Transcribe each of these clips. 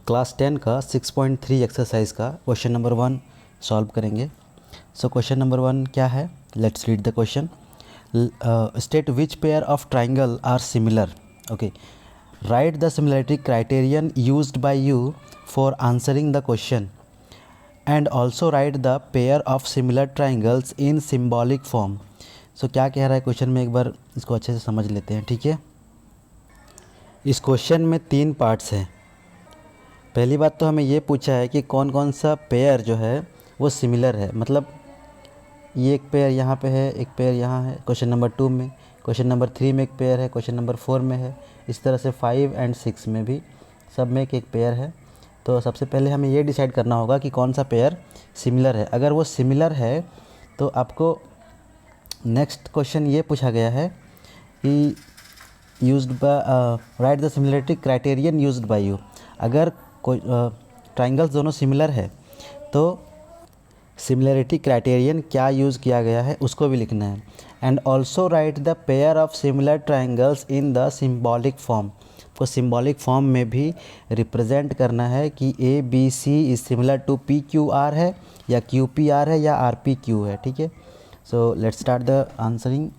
Class 10 का 6.3 exercise का question number 1 solve करेंगे। सो क्वेश्चन नंबर 1 क्या है, let's read the question. State which pair of triangle are similar. Okay, write the similarity criterion used by you for answering the question and also write the pair of similar triangles in symbolic form. So क्या कह रहा है question में, एक बार इसको अच्छे से समझ लेते हैं। ठीक है, इस क्वेश्चन में 3 पार्ट्स हैं। पहली बात तो हमें ये पूछा है कि कौन कौन सा पेयर जो है वो सिमिलर है, मतलब ये एक पेयर यहाँ पे है, एक पेयर यहाँ है क्वेश्चन नंबर 2 में, क्वेश्चन नंबर 3 में एक पेयर है, क्वेश्चन नंबर 4 में है, इस तरह से 5 और 6 में भी सब में एक पेयर है। तो सबसे पहले हमें ये डिसाइड करना होगा कि कौन सा पेयर सिमिलर है। अगर वो सिमिलर है तो आपको नेक्स्ट क्वेश्चन ये पूछा गया है कि used by right the similarity criterion used by you. अगर कोई ट्राइंगल्स दोनों सिमिलर है तो सिमिलरिटी क्राइटेरियन क्या यूज़ किया गया है उसको भी लिखना है। And also write the pair of similar triangles in the symbolic form, को सिम्बॉलिक फॉर्म में भी रिप्रेजेंट करना है कि A B C is similar to P Q R है या क्यू पी आर है या आर पी क्यू है। ठीक है, so let's start the answering.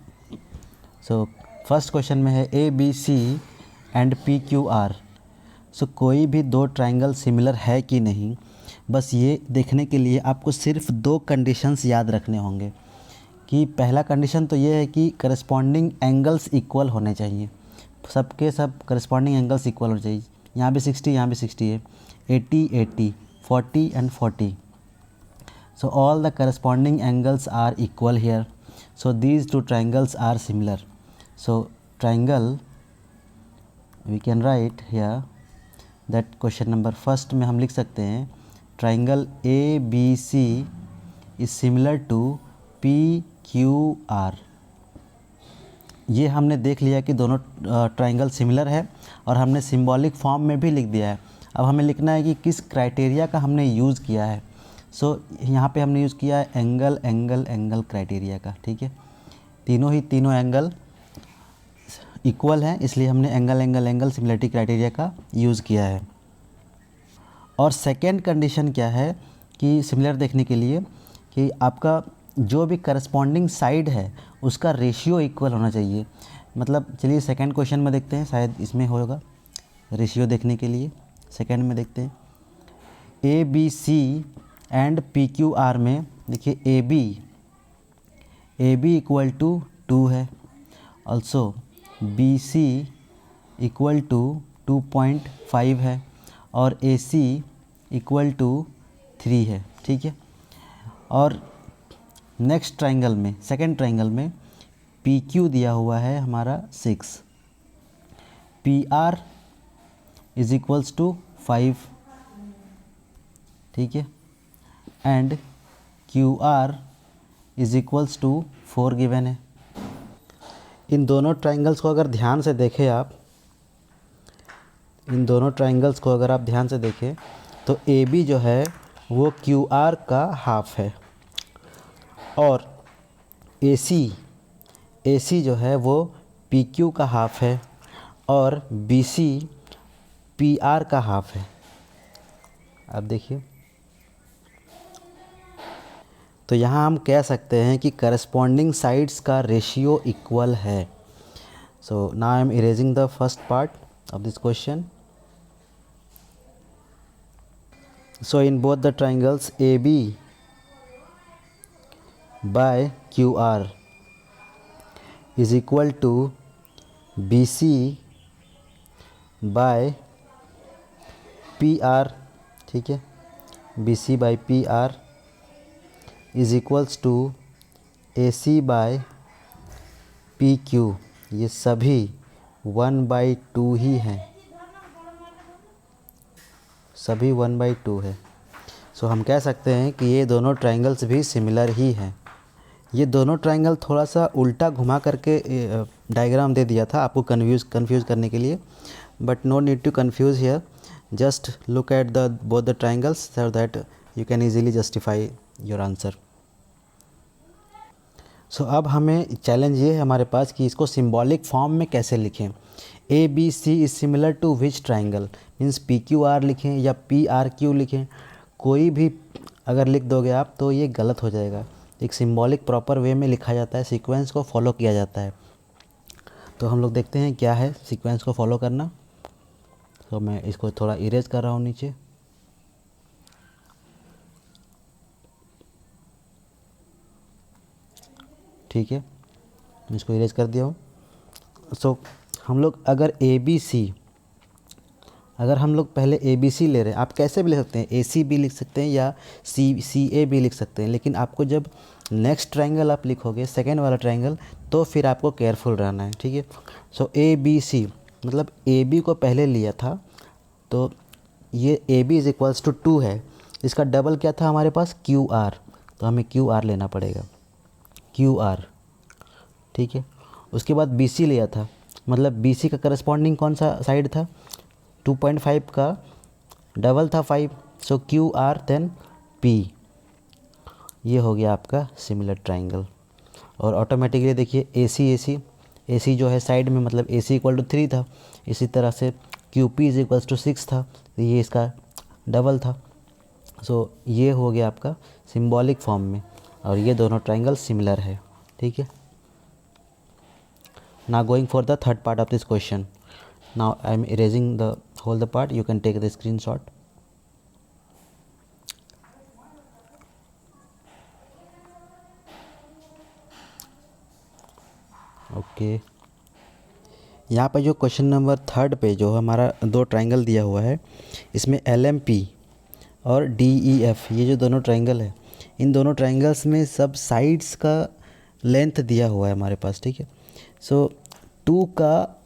So first question में है A B C and P Q R. So कोई भी दो ट्राइंगल सिमिलर है कि नहीं, बस ये देखने के लिए आपको सिर्फ 2 कंडीशंस याद रखने होंगे। कि पहला कंडीशन तो ये है कि करस्पॉन्डिंग एंगल्स इक्वल होने चाहिए, सबके सब करस्पॉन्डिंग एंगल्स इक्वल होने चाहिए। यहाँ भी 60, यहाँ भी 60 है, 80 80, 40 and 40। So all the corresponding angles are equal here, so these 2 triangles are similar. So triangle we can write here that question number first में हम लिख सकते हैं triangle A B C is similar to P Q R. ये हमने देख लिया कि दोनों ट्राइंगल सिमिलर है और हमने सिंबॉलिक फॉर्म में भी लिख दिया है। अब हमें लिखना है कि किस क्राइटेरिया का हमने यूज़ किया है। सो यहाँ पे हमने यूज़ किया है एंगल एंगल एंगल क्राइटेरिया का। ठीक है, तीनों एंगल इक्वल हैं, इसलिए हमने angle angle angle similarity criteria का यूज़ किया है। और सेकेंड कंडीशन क्या है कि सिमिलर देखने के लिए कि आपका जो भी करस्पॉन्डिंग साइड है उसका रेशियो इक्वल होना चाहिए। मतलब चलिए सेकेंड क्वेश्चन में देखते हैं, शायद इसमें होगा रेशियो देखने के लिए। सेकेंड में देखते हैं A B C and P Q R में देखिए ए बी इक्वल टू 2 है, also B C equal to 2.5 है और ए सी इक्वल टू 3 है। ठीक है, और नेक्स्ट ट्राइंगल में, सेकेंड ट्राइंगल में पी क्यू दिया हुआ है हमारा 6, P R is equals to 5। ठीक है, and Q R is equals to 4 given है। इन दोनों ट्राइंगल्स को अगर ध्यान से देखें आप, इन दोनों ट्राइंगल्स को अगर आप ध्यान से देखें तो ए बी जो है वो क्यू आर का हाफ है और ए सी जो है वो पी क्यू का हाफ है और बी सी पी आर का हाफ है। अब देखिए, तो यहाँ हम कह सकते हैं कि करस्पॉन्डिंग साइड्स का रेशियो इक्वल है। So now I am erasing the first part of this question. So in both the triangles AB by QR is equal to BC by PR। ठीक है, BC by PR is equals to AC by PQ। ये सभी 1/2 ही हैं, सभी 1/2 है। सो हम कह सकते हैं कि ये दोनों ट्राइंगल्स भी सिमिलर ही हैं। ये दोनों ट्राइंगल थोड़ा सा उल्टा घुमा करके डायग्राम दे दिया था आपको कंफ्यूज करने के लिए, but no need to confuse here, just look at the both the triangles so that you can easily justify your answer. So अब हमें चैलेंज ये है हमारे पास कि इसको सिंबॉलिक फॉर्म में कैसे लिखें। A B C is similar to which triangle, means P Q R लिखें या पी आर क्यू लिखें, कोई भी अगर लिख दोगे आप तो ये गलत हो जाएगा। एक सिंबॉलिक प्रॉपर वे में लिखा जाता है, सीक्वेंस को फॉलो किया जाता है। तो हम लोग देखते हैं क्या है सीक्वेंस को फॉलो करना। तो मैं इसको थोड़ा इरेज कर रहा हूँ नीचे। ठीक है, मैं इसको इरेज कर दिया हूँ। सो हम लोग अगर ए बी सी, अगर हम लोग पहले ए बी सी ले रहे हैं, आप कैसे भी लिख सकते हैं, ए सी भी लिख सकते हैं या सी ए भी लिख सकते हैं, लेकिन आपको जब नेक्स्ट ट्रायंगल आप लिखोगे, सेकेंड वाला ट्रायंगल, तो फिर आपको केयरफुल रहना है। ठीक है, सो ए बी सी मतलब ए बी को पहले लिया था, तो ये A B is equals to 2 है। इसका डबल क्या था हमारे पास, क्यू आर, तो हमें क्यू आर लेना पड़ेगा, क्यू आर। ठीक है, उसके बाद बी सी लिया था, मतलब बी सी का करस्पॉन्डिंग कौन सा साइड था, 2.5 का डबल था 5, सो क्यू आर देन पी। ये हो गया आपका सिमिलर ट्राइंगल। और ऑटोमेटिकली देखिए ए सी जो है साइड में, मतलब ए सी इक्वल टू 3 था, इसी तरह से Q P is equals to 6 था, तो ये इसका डबल था। सो ये हो गया आपका सिंबॉलिक फॉर्म में, और ये दोनों ट्राइंगल सिमिलर है। ठीक है, now going for the third part of this question. Now I am erasing the whole part, you can take the screenshot. Okay, यहाँ पर जो क्वेश्चन नंबर 3 पे जो हमारा 2 ट्राइंगल दिया हुआ है, इसमें एल एम पी और डी ई एफ, ये जो दोनों ट्राइंगल है, इन दोनों ट्राइंगल्स में सब साइड्स का लेंथ दिया हुआ है हमारे पास। ठीक है, सो 2 का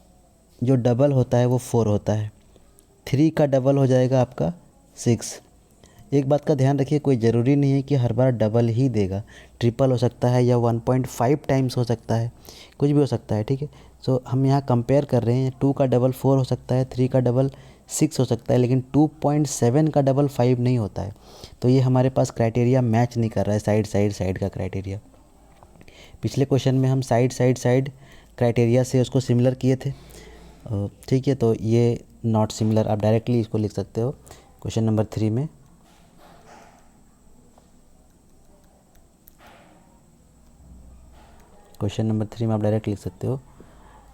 जो डबल होता है वो 4 होता है, 3 का डबल हो जाएगा आपका 6। एक बात का ध्यान रखिए, कोई ज़रूरी नहीं है कि हर बार डबल ही देगा, ट्रिपल हो सकता है या 1.5 टाइम्स हो सकता है, कुछ भी हो सकता है। ठीक है, सो हम यहाँ कंपेयर कर रहे हैं, 2 का डबल 4 हो सकता है, 3 का डबल 6 हो सकता है, लेकिन 2.7 का डबल 5 नहीं होता है। तो ये हमारे पास क्राइटेरिया मैच नहीं कर रहा है, साइड का क्राइटेरिया। पिछले क्वेश्चन में हम साइड क्राइटेरिया से उसको सिमिलर किए थे। ठीक है, तो ये नॉट सिमिलर, आप डायरेक्टली इसको लिख सकते हो क्वेश्चन नंबर 3 में। क्वेश्चन नंबर 3 में आप डायरेक्ट लिख सकते हो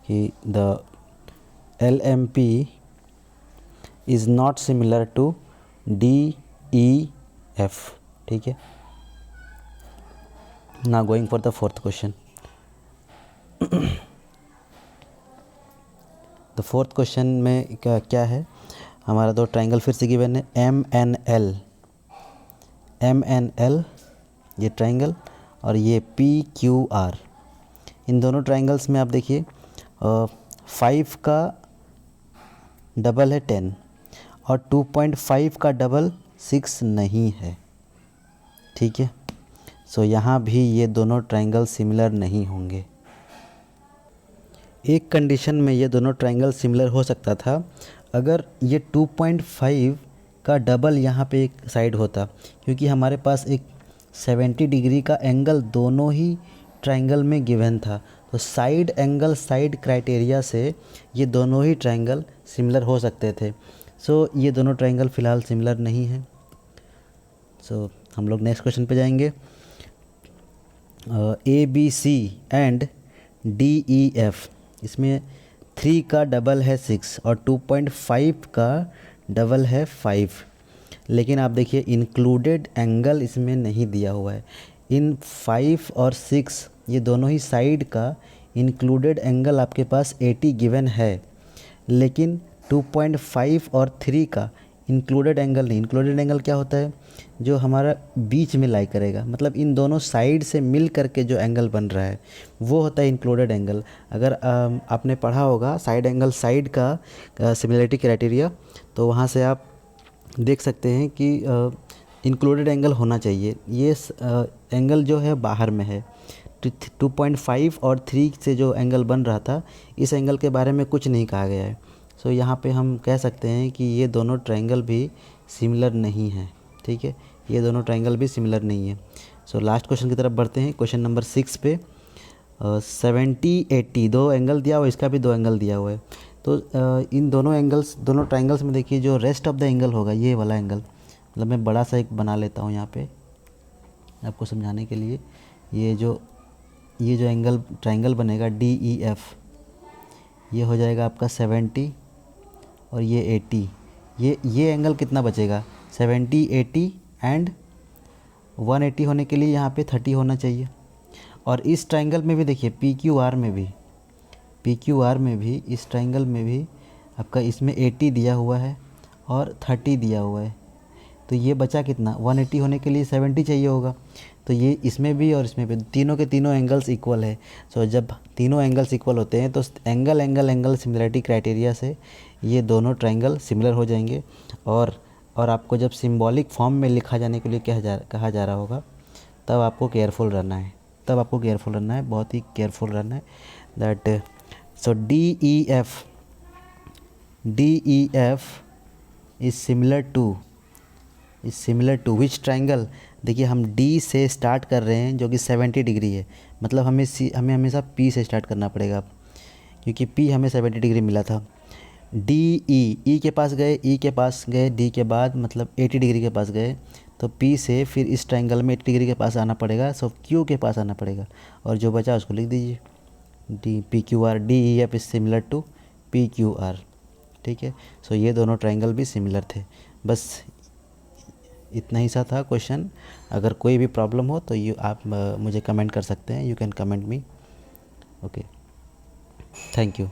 कि the L M P is not similar to D E F. ठीक है, now going for the 4th question. The 4th question में क्या है, हमारा 2 ट्राइंगल फिर से गिवन है, एम एन एल ये ट्राइंगल, और ये पी क्यू आर। इन दोनों ट्राइंगल्स में आप देखिए 5 का डबल है 10 और 2.5 का डबल 6 नहीं है। ठीक है, सो यहाँ भी ये दोनों ट्राइंगल सिमिलर नहीं होंगे। एक कंडीशन में ये दोनों ट्राइंगल सिमिलर हो सकता था, अगर ये 2.5 का डबल यहाँ पे एक साइड होता, क्योंकि हमारे पास एक 70 डिग्री का एंगल दोनों ही ट्राइंगल में गिवन था, तो साइड एंगल साइड क्राइटेरिया से ये दोनों ही ट्राइंगल सिमिलर हो सकते थे। सो ये दोनों ट्राइंगल फ़िलहाल सिमिलर नहीं है। सो हम लोग नेक्स्ट क्वेश्चन पे जाएंगे। A B C and D E F, इसमें 3 का डबल है 6 और 2.5 का डबल है 5, लेकिन आप देखिए इंक्लूडेड एंगल इसमें नहीं दिया हुआ है। इन 5 और 6 ये दोनों ही साइड का इंक्लूडेड एंगल आपके पास 80 गिवन है, लेकिन 2.5 और 3 का इंक्लूडेड एंगल नहीं। इंक्लूडेड एंगल क्या होता है, जो हमारा बीच में लाई करेगा, मतलब इन दोनों साइड से मिल करके जो एंगल बन रहा है वो होता है इंक्लूडेड एंगल। अगर आपने पढ़ा होगा साइड एंगल साइड का सिमिलरिटी क्राइटेरिया, तो वहाँ से आप देख सकते हैं कि इंक्लूडेड एंगल होना चाहिए। ये एंगल जो है बाहर में है, 2.5 और 3 से जो एंगल बन रहा था, इस एंगल के बारे में कुछ नहीं कहा गया है। सो यहाँ पे हम कह सकते हैं कि ये दोनों ट्रायंगल भी सिमिलर नहीं हैं। ठीक है, ये दोनों ट्रायंगल भी सिमिलर नहीं है। सो लास्ट क्वेश्चन की तरफ बढ़ते हैं, क्वेश्चन नंबर 6 पे। 70 80 दो एंगल दिया हुआ है, इसका भी दो एंगल दिया हुआ है। तो इन दोनों एंगल्स, दोनों ट्राइंगल्स में देखिए जो रेस्ट ऑफ द एंगल होगा ये वाला एंगल, मतलब मैं बड़ा सा एक बना लेता हूँ यहाँ पे आपको समझाने के लिए। ये जो एंगल ट्राइंगल बनेगा DEF, ये हो जाएगा आपका 70 और ये 80। ये एंगल कितना बचेगा 70 80 एंड 180 होने के लिए यहाँ पे 30 होना चाहिए। और इस ट्राइंगल में भी देखिए PQR में भी इस ट्राइंगल में भी आपका इसमें 80 दिया हुआ है और 30 दिया हुआ है। तो ये बचा कितना 180 होने के लिए 70 चाहिए होगा। तो ये इसमें भी और इसमें भी तीनों के तीनों एंगल्स इक्वल है। सो जब तीनों एंगल्स इक्वल होते हैं तो एंगल सिमिलरिटी क्राइटेरिया से ये दोनों ट्राइंगल सिमिलर हो जाएंगे। और आपको जब सिंबॉलिक फॉर्म में लिखा जाने के लिए कहा जा रहा होगा तब आपको केयरफुल रहना है, बहुत ही केयरफुल रहना है। That so DEF is similar to which triangle. देखिए हम D से स्टार्ट कर रहे हैं जो कि 70 डिग्री है, मतलब हमें हमेशा P से स्टार्ट करना पड़ेगा क्योंकि P हमें 70 डिग्री मिला था। E के पास गए, D के बाद मतलब 80 डिग्री के पास गए, तो P से फिर इस ट्राइंगल में 80 डिग्री के पास आना पड़ेगा। सो Q के पास आना पड़ेगा और जो बचा उसको लिख दीजिए PQR। DEF is similar to PQR, ठीक है। सो ये दोनों ट्राइंगल भी सिमिलर थे। बस इतना ही सा था क्वेश्चन। अगर कोई भी प्रॉब्लम हो तो आप मुझे कमेंट कर सकते हैं, you can comment me. Okay, thank you.